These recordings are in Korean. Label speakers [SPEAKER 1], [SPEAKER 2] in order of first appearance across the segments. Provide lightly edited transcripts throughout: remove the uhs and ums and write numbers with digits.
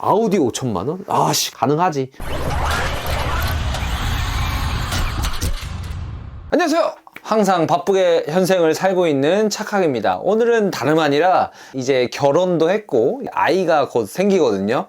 [SPEAKER 1] 아우디 5천만 원? 아씨, 가능하지. 안녕하세요. 항상 바쁘게 현생을 살고 있는 착학입니다. 오늘은 다름 아니라 이제 결혼도 했고 아이가 곧 생기거든요.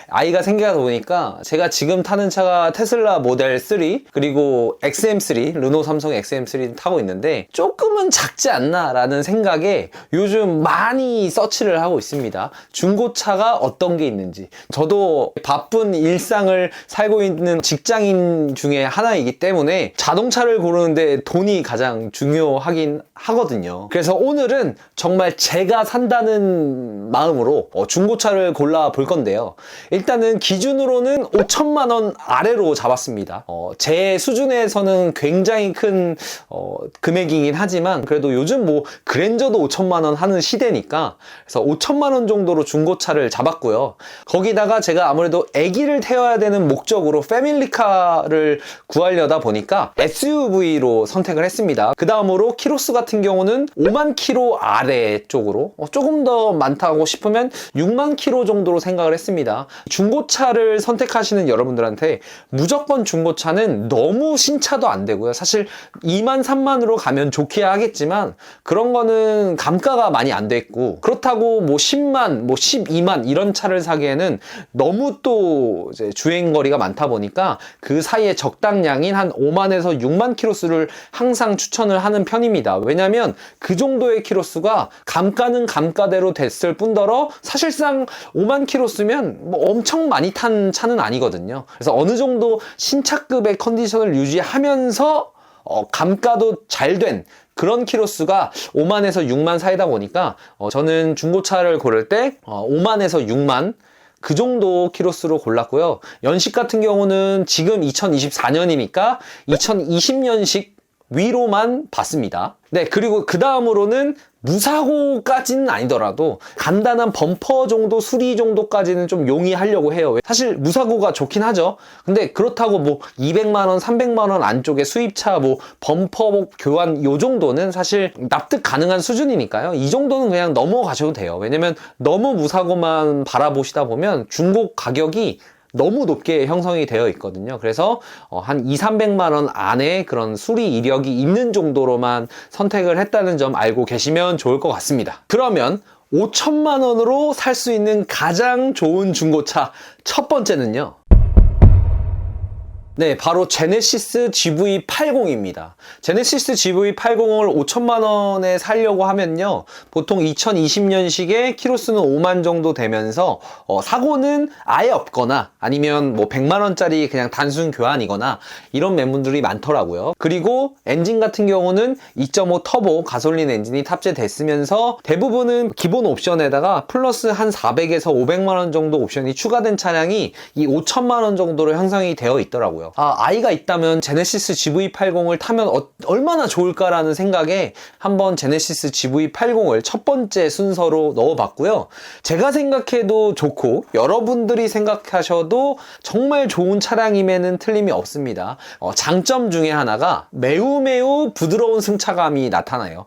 [SPEAKER 1] 아이가 생기다 보니까 제가 지금 타는 차가 테슬라 모델 3 그리고 XM3 르노 삼성 XM3 타고 있는데 조금은 작지 않나 라는 생각에 요즘 많이 서치를 하고 있습니다. 중고차가 어떤 게 있는지. 저도 바쁜 일상을 살고 있는 직장인 중에 하나이기 때문에 자동차를 고르는데 돈이 가장 중요하긴 하거든요. 그래서 오늘은 정말 제가 산다는 마음으로 중고차를 골라 볼 건데요. 일단은 기준으로는 5천만 원 아래로 잡았습니다. 제 수준에서는 굉장히 큰 금액이긴 하지만 그래도 요즘 뭐 그랜저도 5천만 원 하는 시대니까 그래서 5천만 원 정도로 중고차를 잡았고요. 거기다가 제가 아무래도 아기를 태워야 되는 목적으로 패밀리카를 구하려다 보니까 SUV로 선택을 했습니다. 그 다음으로 키로수 같은 경우는 5만 키로 아래 쪽으로 조금 더 많다고 싶으면 6만 키로 정도로 생각을 했습니다. 중고차를 선택하시는 여러분들한테 무조건 중고차는 너무 신차도 안 되고요. 사실 2만 3만으로 가면 좋기야 하겠지만 그런 거는 감가가 많이 안 돼 있고 그렇다고 뭐 10만, 뭐 12만 이런 차를 사기에는 너무 또 이제 주행거리가 많다 보니까 그 사이에 적당량인 한 5만에서 6만 키로수를 항상 추천을 하는 편입니다. 왜냐면 그 정도의 키로수가 감가는 감가대로 됐을 뿐더러 사실상 5만 키로수면 뭐 엄청 많이 탄 차는 아니거든요. 그래서 어느 정도 신차급의 컨디션을 유지하면서 감가도 잘 된 그런 키로수가 5만에서 6만 사이다 보니까 저는 중고차를 고를 때 5만에서 6만 그 정도 키로수로 골랐고요. 연식 같은 경우는 지금 2024년이니까 2020년식 위로만 봤습니다. 네, 그리고 그 다음으로는 무사고까지는 아니더라도 간단한 범퍼 정도 수리 정도까지는 좀 용이하려고 해요. 사실 무사고가 좋긴 하죠. 근데 그렇다고 뭐 200만 원, 300만 원 안쪽에 수입차 뭐 범퍼 교환 요 정도는 사실 납득 가능한 수준이니까요. 이 정도는 그냥 넘어가셔도 돼요. 왜냐면 너무 무사고만 바라보시다 보면 중고 가격이 너무 높게 형성이 되어 있거든요. 그래서 한 200~300만 원 안에 그런 수리 이력이 있는 정도로만 선택을 했다는 점 알고 계시면 좋을 것 같습니다. 그러면 5천만 원으로 살 수 있는 가장 좋은 중고차 첫 번째는요. 네, 바로 제네시스 GV80입니다. 제네시스 GV80을 5천만 원에 사려고 하면요. 보통 2020년식에 키로수는 5만 정도 되면서 사고는 아예 없거나 아니면 뭐 100만 원짜리 그냥 단순 교환이거나 이런 매물들이 많더라고요. 그리고 엔진 같은 경우는 2.5 터보 가솔린 엔진이 탑재됐으면서 대부분은 기본 옵션에다가 플러스 한 400에서 500만 원 정도 옵션이 추가된 차량이 이 5천만 원 정도로 형성이 되어 있더라고요. 아이가 있다면 제네시스 GV80을 타면 얼마나 좋을까라는 생각에 한번 제네시스 GV80을 첫 번째 순서로 넣어봤고요. 제가 생각해도 좋고 여러분들이 생각하셔도 정말 좋은 차량임에는 틀림이 없습니다. 장점 중에 하나가 매우 부드러운 승차감이 나타나요.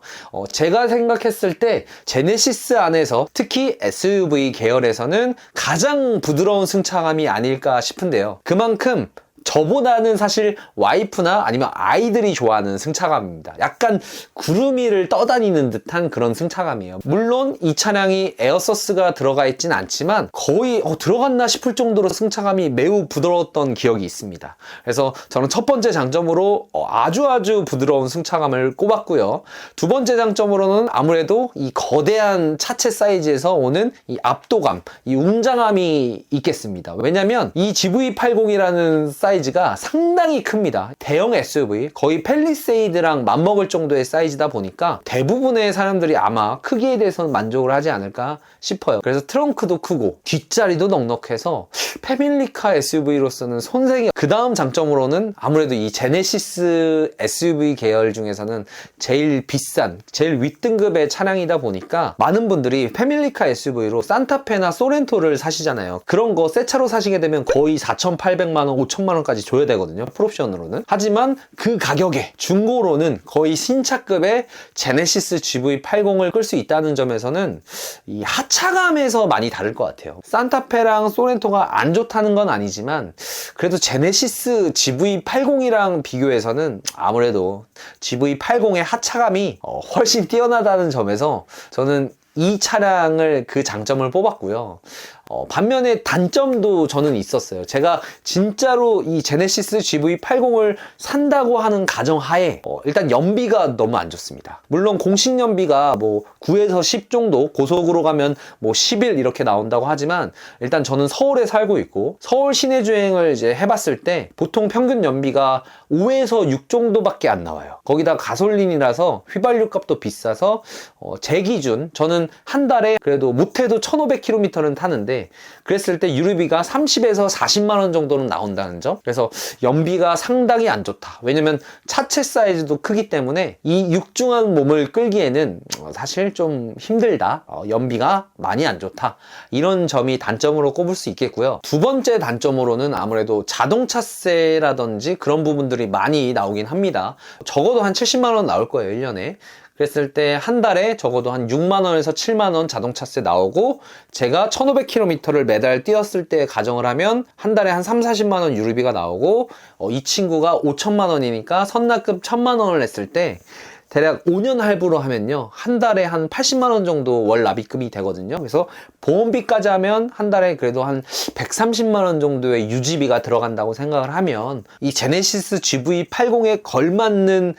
[SPEAKER 1] 제가 생각했을 때 제네시스 안에서 특히 SUV 계열에서는 가장 부드러운 승차감이 아닐까 싶은데요. 그만큼 저보다는 사실 와이프나 아니면 아이들이 좋아하는 승차감입니다. 약간 구름 위를 떠다니는 듯한 그런 승차감이에요. 물론 이 차량이 에어서스가 들어가 있진 않지만 거의 들어갔나 싶을 정도로 승차감이 매우 부드러웠던 기억이 있습니다. 그래서 저는 첫 번째 장점으로 아주 부드러운 승차감을 꼽았고요. 두 번째 장점으로는 아무래도 이 거대한 차체 사이즈에서 오는 이 압도감, 이 웅장함이 있겠습니다. 왜냐면 이 GV80이라는 사이즈가 상당히 큽니다. 대형 SUV, 거의 팰리세이드랑 맞먹을 정도의 사이즈다 보니까 대부분의 사람들이 아마 크기에 대해서는 만족을 하지 않을까 싶어요. 그래서 트렁크도 크고 뒷자리도 넉넉해서 패밀리카 SUV로서는 손색이. 그 다음 장점으로는 아무래도 이 제네시스 SUV 계열 중에서는 제일 비싼, 제일 윗등급의 차량이다 보니까 많은 분들이 패밀리카 SUV로 산타페나 소렌토를 사시잖아요. 그런 거 새 차로 사시게 되면 거의 4,800만 원, 5천만 원까지 정도까지 줘야 되거든요, 풀옵션으로는. 하지만 그 가격에 중고로는 거의 신차급의 제네시스 GV80을 끌 수 있다는 점에서는 이 하차감에서 많이 다를 것 같아요. 산타페랑 소렌토가 안 좋다는 건 아니지만 그래도 제네시스 GV80이랑 비교해서는 아무래도 GV80의 하차감이 훨씬 뛰어나다는 점에서 저는 이 차량을 그 장점을 뽑았고요. 반면에 단점도 저는 있었어요. 제가 진짜로 이 제네시스 GV80을 산다고 하는 가정하에 일단 연비가 너무 안 좋습니다. 물론 공식 연비가 뭐 9에서 10 정도, 고속으로 가면 뭐 11 이렇게 나온다고 하지만 일단 저는 서울에 살고 있고 서울 시내 주행을 이제 해봤을 때 보통 평균 연비가 5에서 6 정도밖에 안 나와요. 거기다 가솔린이라서 휘발유 값도 비싸서 제 기준 저는 한 달에 그래도 못해도 1500km는 타는데 그랬을 때 유류비가 30에서 40만 원 정도는 나온다는 점. 그래서 연비가 상당히 안 좋다. 왜냐면 차체 사이즈도 크기 때문에 이 육중한 몸을 끌기에는 사실 좀 힘들다. 연비가 많이 안 좋다. 이런 점이 단점으로 꼽을 수 있겠고요. 두 번째 단점으로는 아무래도 자동차세라든지 그런 부분들이 많이 나오긴 합니다. 적어도 한 70만 원 나올 거예요, 1년에. 그랬을 때 한 달에 적어도 한 6만원에서 7만원 자동차세 나오고 제가 1500km를 매달 뛰었을 때 가정을 하면 한 달에 한 3, 40만원 유류비가 나오고 이 친구가 5천만원이니까 선납금 1000만원을 냈을 때 대략 5년 할부로 하면요 한 달에 한 80만원 정도 월 납입금이 되거든요. 그래서 보험비까지 하면 한 달에 그래도 한 130만원 정도의 유지비가 들어간다고 생각을 하면 이 제네시스 GV80에 걸맞는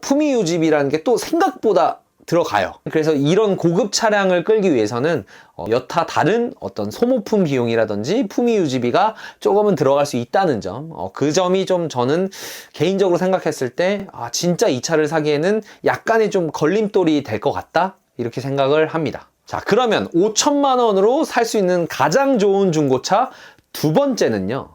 [SPEAKER 1] 품위 유지비라는 게 또 생각보다 들어가요. 그래서 이런 고급 차량을 끌기 위해서는 여타 다른 어떤 소모품 비용이라든지 품위 유지비가 조금은 들어갈 수 있다는 점, 그 점이 좀 저는 개인적으로 생각했을 때 진짜 이 차를 사기에는 약간의 좀 걸림돌이 될 것 같다 이렇게 생각을 합니다. 자, 그러면 5천만 원으로 살 수 있는 가장 좋은 중고차 두 번째는요,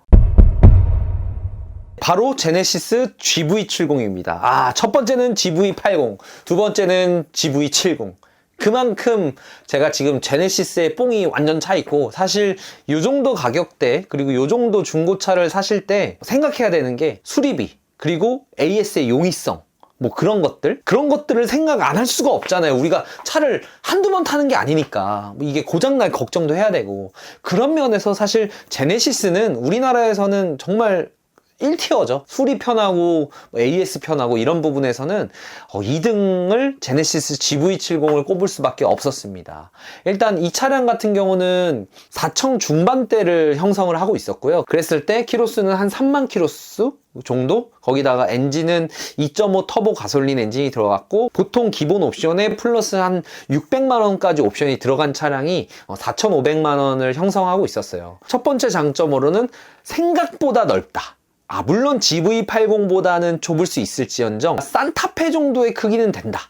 [SPEAKER 1] 바로 제네시스 GV70입니다. 첫 번째는 GV80, 두 번째는 GV70. 그만큼 제가 지금 제네시스의 뽕이 완전 차 있고, 사실 요 정도 가격대 그리고 요 정도 중고차를 사실 때 생각해야 되는 게 수리비 그리고 AS의 용이성, 뭐 그런 것들을 생각 안 할 수가 없잖아요. 우리가 차를 한두 번 타는 게 아니니까 이게 고장날 걱정도 해야 되고, 그런 면에서 사실 제네시스는 우리나라에서는 정말 1티어죠. 수리 편하고 AS 편하고 이런 부분에서는 2등을 제네시스 GV70을 꼽을 수밖에 없었습니다. 일단 이 차량 같은 경우는 4천 중반대를 형성을 하고 있었고요. 그랬을 때 키로수는 한 3만 키로수 정도? 거기다가 엔진은 2.5 터보 가솔린 엔진이 들어갔고, 보통 기본 옵션에 플러스 한 600만 원까지 옵션이 들어간 차량이 4,500만 원을 형성하고 있었어요. 첫 번째 장점으로는 생각보다 넓다. 물론 GV80보다는 좁을 수 있을지언정 산타페 정도의 크기는 된다.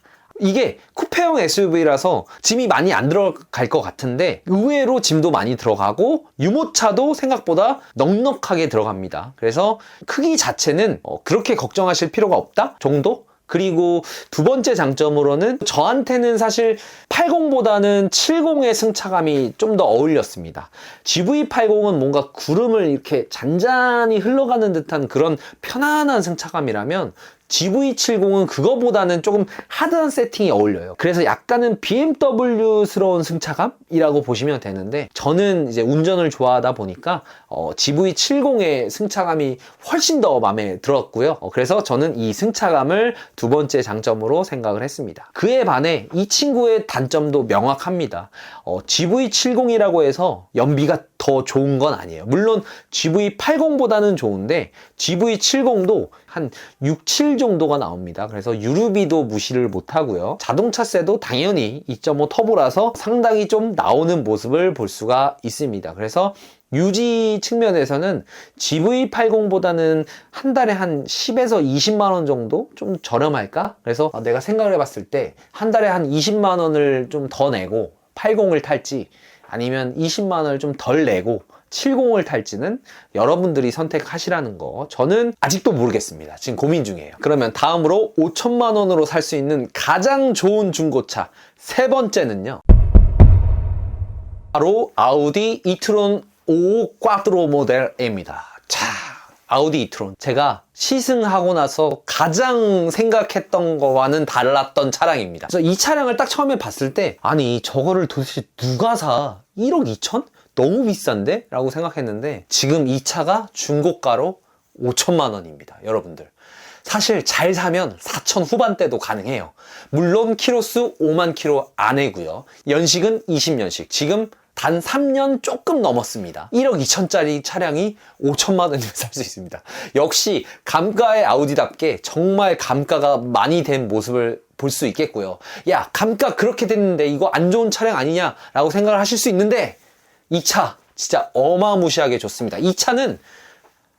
[SPEAKER 1] 이게 쿠페형 SUV라서 짐이 많이 안 들어갈 것 같은데 의외로 짐도 많이 들어가고 유모차도 생각보다 넉넉하게 들어갑니다. 그래서 크기 자체는 그렇게 걱정하실 필요가 없다 정도? 그리고 두 번째 장점으로는 저한테는 사실 80보다는 70의 승차감이 좀 더 어울렸습니다. GV80은 뭔가 구름을 이렇게 잔잔히 흘러가는 듯한 그런 편안한 승차감이라면 GV70은 그거보다는 조금 하드한 세팅이 어울려요. 그래서 약간은 BMW스러운 승차감이라고 보시면 되는데, 저는 이제 운전을 좋아하다 보니까 GV70의 승차감이 훨씬 더 마음에 들었고요. 그래서 저는 이 승차감을 두 번째 장점으로 생각을 했습니다. 그에 반해 이 친구의 단점도 명확합니다. GV70이라고 해서 연비가 더 좋은 건 아니에요. 물론 GV80보다는 좋은데 GV70도 한 6, 7 정도가 나옵니다. 그래서 유류비도 무시를 못하고요. 자동차세도 당연히 2.5 터보라서 상당히 좀 나오는 모습을 볼 수가 있습니다. 그래서 유지 측면에서는 GV80보다는 한 달에 한 10에서 20만 원 정도 좀 저렴할까? 그래서 내가 생각을 해봤을 때 한 달에 한 20만 원을 좀 더 내고 80을 탈지, 아니면 20만 원을 좀 덜 내고 70을 탈지는 여러분들이 선택하시라는 거, 저는 아직도 모르겠습니다. 지금 고민 중이에요. 그러면 다음으로 5천만 원으로 살 수 있는 가장 좋은 중고차 세 번째는요, 바로 아우디 이트론 5 꽈트로 모델입니다. 자, 아우디 이트론. 제가 시승하고 나서 가장 생각했던 거와는 달랐던 차량입니다. 그래서 이 차량을 딱 처음에 봤을 때 아니 저거를 도대체 누가 사? 1억 2천? 너무 비싼데? 라고 생각했는데 지금 이 차가 중고가로 5천만 원입니다. 여러분들. 사실 잘 사면 4천 후반대도 가능해요. 물론 키로수 5만 키로 안에고요. 연식은 20년식. 지금 단 3년 조금 넘었습니다. 1억 2천짜리 차량이 5천만 원이면 살 수 있습니다. 역시 감가의 아우디답게 정말 감가가 많이 된 모습을 볼 수 있겠고요. 야, 감가 그렇게 됐는데 이거 안 좋은 차량 아니냐? 라고 생각을 하실 수 있는데 이 차 진짜 어마무시하게 좋습니다. 이 차는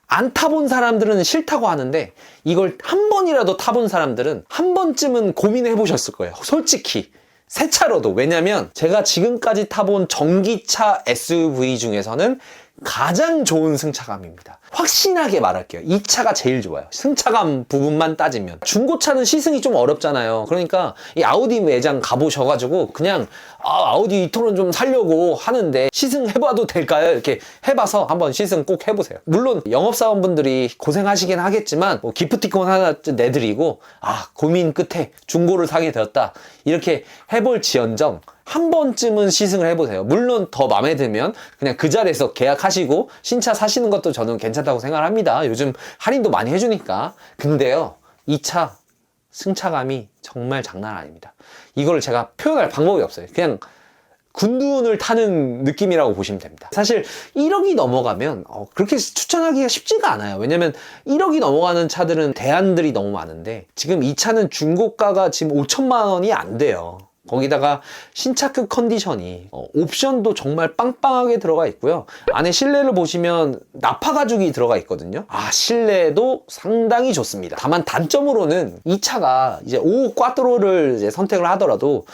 [SPEAKER 1] 안 타본 사람들은 싫다고 하는데 이걸 한 번이라도 타본 사람들은 한 번쯤은 고민해 보셨을 거예요. 솔직히. 새 차로도. 왜냐면 제가 지금까지 타본 전기차 SUV 중에서는 가장 좋은 승차감입니다. 확신하게 말할게요. 이 차가 제일 좋아요. 승차감 부분만 따지면. 중고차는 시승이 좀 어렵잖아요. 그러니까 이 아우디 매장 가보셔가지고 그냥 아우디 이토론 좀 사려고 하는데 시승해봐도 될까요? 이렇게 해봐서 한번 시승 꼭 해보세요. 물론 영업사원분들이 고생하시긴 하겠지만 뭐 기프티콘 하나 내드리고 고민 끝에 중고를 사게 되었다 이렇게 해볼지언정 한 번쯤은 시승을 해보세요. 물론 더 마음에 들면 그냥 그 자리에서 계약하시고 신차 사시는 것도 저는 괜찮다고 생각을 합니다. 요즘 할인도 많이 해주니까. 근데요, 이 차 승차감이 정말 장난 아닙니다. 이걸 제가 표현할 방법이 없어요. 그냥 군둔을 타는 느낌이라고 보시면 됩니다. 사실 1억이 넘어가면 그렇게 추천하기가 쉽지가 않아요. 왜냐면 1억이 넘어가는 차들은 대안들이 너무 많은데 지금 이 차는 중고가가 지금 5천만 원이 안 돼요. 거기다가 신차급 컨디션이 옵션도 정말 빵빵하게 들어가 있고요. 안에 실내를 보시면 나파 가죽이 들어가 있거든요. 실내도 상당히 좋습니다. 다만 단점으로는 이 차가 이제 5 꽈트로를 이제 선택을 하더라도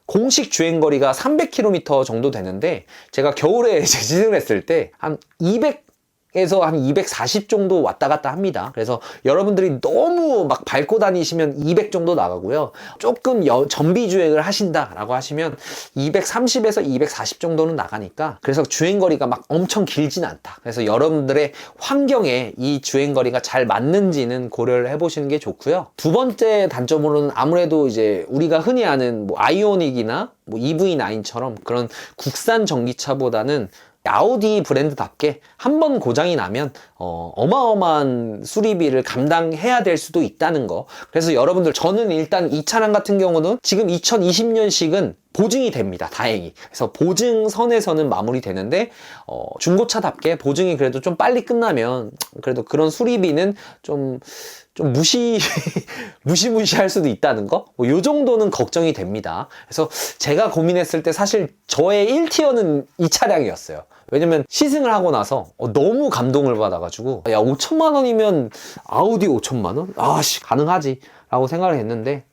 [SPEAKER 1] 공식 주행거리가 300km 정도 되는데 제가 겨울에 이제 시승을 했을 때 한 200에서 한 240 정도 왔다 갔다 합니다. 그래서 여러분들이 너무 막 밟고 다니시면 200 정도 나가고요. 조금 정비 주행을 하신다라고 하시면 230에서 240 정도는 나가니까 그래서 주행거리가 막 엄청 길진 않다. 그래서 여러분들의 환경에 이 주행거리가 잘 맞는지는 고려를 해보시는 게 좋고요. 두 번째 단점으로는 아무래도 이제 우리가 흔히 아는 뭐 아이오닉이나 뭐 EV9처럼 그런 국산 전기차보다는 아우디 브랜드답게 한 번 고장이 나면 어마어마한 수리비를 감당해야 될 수도 있다는 거. 그래서 여러분들 저는 일단 이 차량 같은 경우는 지금 2020년식은 보증이 됩니다. 다행히. 그래서 보증선에서는 마무리되는데 중고차답게 보증이 그래도 좀 빨리 끝나면 그래도 그런 수리비는 좀 무시무시할 수도 있다는 거? 요 정도는 걱정이 됩니다. 그래서 제가 고민했을 때 사실 저의 1티어는 이 차량이었어요. 왜냐면 시승을 하고 나서 너무 감동을 받아가지고 야 5천만 원이면 아우디 5천만 원? 가능하지 라고 생각을 했는데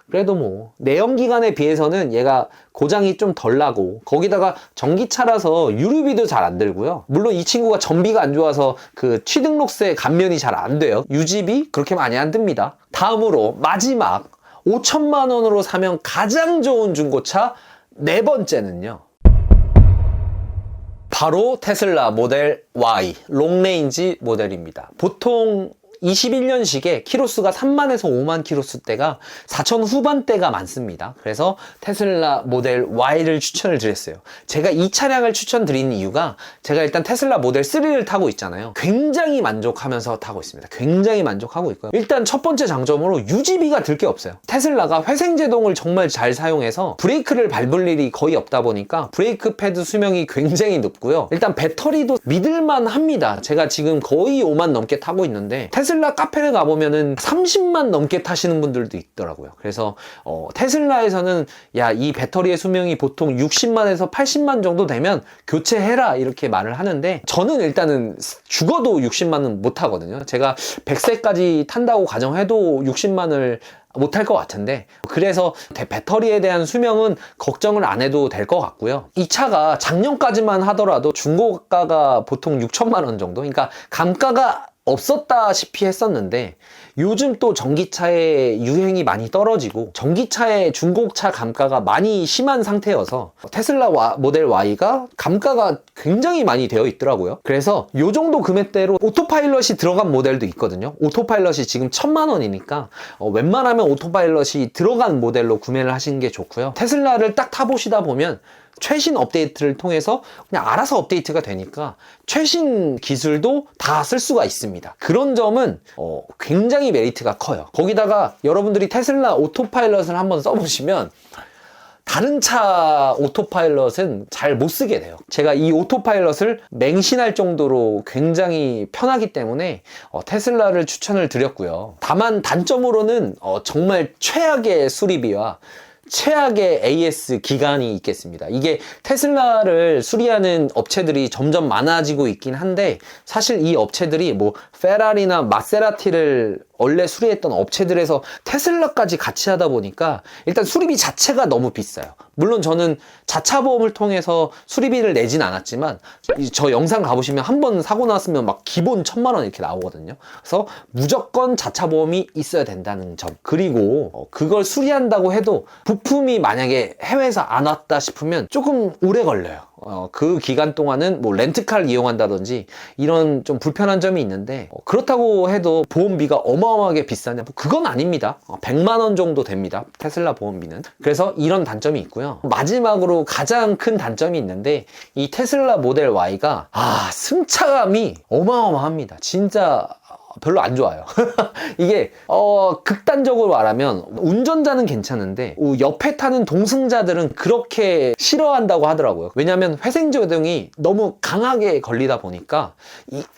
[SPEAKER 1] 그래도 뭐 내연기관에 비해서는 얘가 고장이 좀 덜 나고 거기다가 전기차라서 유류비도 잘 안 들고요. 물론 이 친구가 전비가 안 좋아서 그 취등록세 감면이 잘 안 돼요. 유지비 그렇게 많이 안 듭니다. 다음으로 마지막 5천만 원으로 사면 가장 좋은 중고차 네 번째는요. 바로 테슬라 모델 Y 롱레인지 모델입니다. 보통 21년식에 키로수가 3만에서 5만 키로수대가 4천 후반대가 많습니다. 그래서 테슬라 모델 Y를 추천을 드렸어요. 제가 이 차량을 추천드린 이유가 제가 일단 테슬라 모델 3를 타고 있잖아요. 굉장히 만족하면서 타고 있습니다. 굉장히 만족하고 있고요. 일단 첫 번째 장점으로 유지비가 들 게 없어요. 테슬라가 회생제동을 정말 잘 사용해서 브레이크를 밟을 일이 거의 없다 보니까 브레이크 패드 수명이 굉장히 높고요. 일단 배터리도 믿을만 합니다. 제가 지금 거의 5만 넘게 타고 있는데 테슬라 카페를 가보면은 30만 넘게 타시는 분들도 있더라고요. 그래서 테슬라에서는 야, 이 배터리의 수명이 보통 60만에서 80만 정도 되면 교체해라 이렇게 말을 하는데 저는 일단은 죽어도 60만은 못 타거든요. 제가 100세까지 탄다고 가정해도 60만을 못할 것 같은데 그래서 배터리에 대한 수명은 걱정을 안 해도 될 것 같고요. 이 차가 작년까지만 하더라도 중고가가 보통 6천만 원 정도, 그러니까 감가가 없었다시피 했었는데 요즘 또 전기차의 유행이 많이 떨어지고 전기차의 중고차 감가가 많이 심한 상태여서 테슬라 모델 Y가 감가가 굉장히 많이 되어 있더라고요. 그래서 요 정도 금액대로 오토파일럿이 들어간 모델도 있거든요. 오토파일럿이 지금 1000만 원이니까 웬만하면 오토파일럿이 들어간 모델로 구매를 하시는 게 좋고요. 테슬라를 딱 타보시다 보면 최신 업데이트를 통해서 그냥 알아서 업데이트가 되니까 최신 기술도 다 쓸 수가 있습니다. 그런 점은 굉장히 메리트가 커요. 거기다가 여러분들이 테슬라 오토파일럿을 한번 써보시면 다른 차 오토파일럿은 잘 못 쓰게 돼요. 제가 이 오토파일럿을 맹신할 정도로 굉장히 편하기 때문에 테슬라를 추천을 드렸고요. 다만 단점으로는 정말 최악의 수리비와 최악의 AS 기간이 있겠습니다. 이게 테슬라를 수리하는 업체들이 점점 많아지고 있긴 한데 사실 이 업체들이 뭐 페라리나 마세라티를 원래 수리했던 업체들에서 테슬라까지 같이 하다 보니까 일단 수리비 자체가 너무 비싸요. 물론 저는 자차 보험을 통해서 수리비를 내진 않았지만 저 영상 가보시면 한 번 사고 났으면 막 기본 1000만 원 이렇게 나오거든요. 그래서 무조건 자차 보험이 있어야 된다는 점. 그리고 그걸 수리한다고 해도 부품이 만약에 해외에서 안 왔다 싶으면 조금 오래 걸려요. 그 기간 동안은 뭐 렌트카를 이용한다든지 이런 좀 불편한 점이 있는데 그렇다고 해도 보험비가 어마어마하게 비싸냐? 그건 아닙니다. 100만 원 정도 됩니다. 테슬라 보험비는. 그래서 이런 단점이 있고요. 마지막으로 가장 큰 단점이 있는데 이 테슬라 모델 Y가 승차감이 어마어마합니다. 진짜 별로 안 좋아요. 이게 극단적으로 말하면 운전자는 괜찮은데 옆에 타는 동승자들은 그렇게 싫어한다고 하더라고요. 왜냐하면 회생제동이 너무 강하게 걸리다 보니까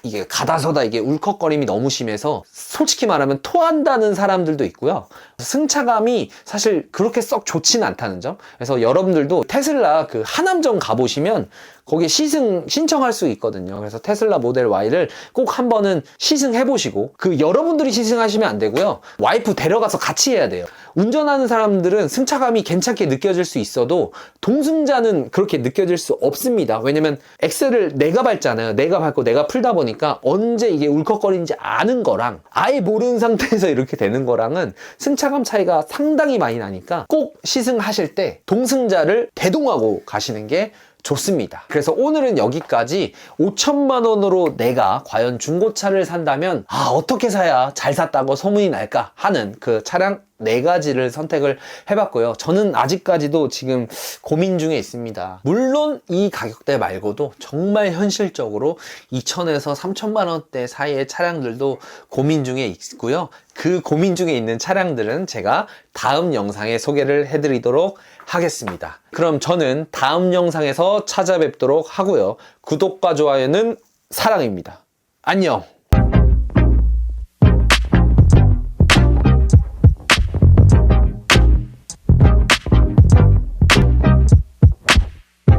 [SPEAKER 1] 이게 가다서다 이게 울컥거림이 너무 심해서 솔직히 말하면 토한다는 사람들도 있고요. 승차감이 사실 그렇게 썩 좋지는 않다는 점. 그래서 여러분들도 테슬라 그 하남점 가보시면 거기에 시승 신청할 수 있거든요. 그래서 테슬라 모델 Y를 꼭 한 번은 시승해 보시고, 그 여러분들이 시승하시면 안 되고요. 와이프 데려가서 같이 해야 돼요. 운전하는 사람들은 승차감이 괜찮게 느껴질 수 있어도 동승자는 그렇게 느껴질 수 없습니다. 왜냐면 엑셀을 내가 밟잖아요. 내가 밟고 내가 풀다 보니까 언제 이게 울컥거리는지 아는 거랑 아예 모르는 상태에서 이렇게 되는 거랑은 승차감 차이가 상당히 많이 나니까 꼭 시승하실 때 동승자를 대동하고 가시는 게 좋습니다. 그래서 오늘은 여기까지 5천만 원으로 내가 과연 중고차를 산다면 어떻게 사야 잘 샀다고 소문이 날까 하는 그 차량 4가지를 선택을 해봤고요. 저는 아직까지도 지금 고민 중에 있습니다. 물론 이 가격대 말고도 정말 현실적으로 2천에서 3천만 원대 사이의 차량들도 고민 중에 있고요. 그 고민 중에 있는 차량들은 제가 다음 영상에 소개를 해드리도록 하겠습니다. 그럼 저는 다음 영상에서 찾아뵙도록 하고요. 구독과 좋아요는 사랑입니다. 안녕!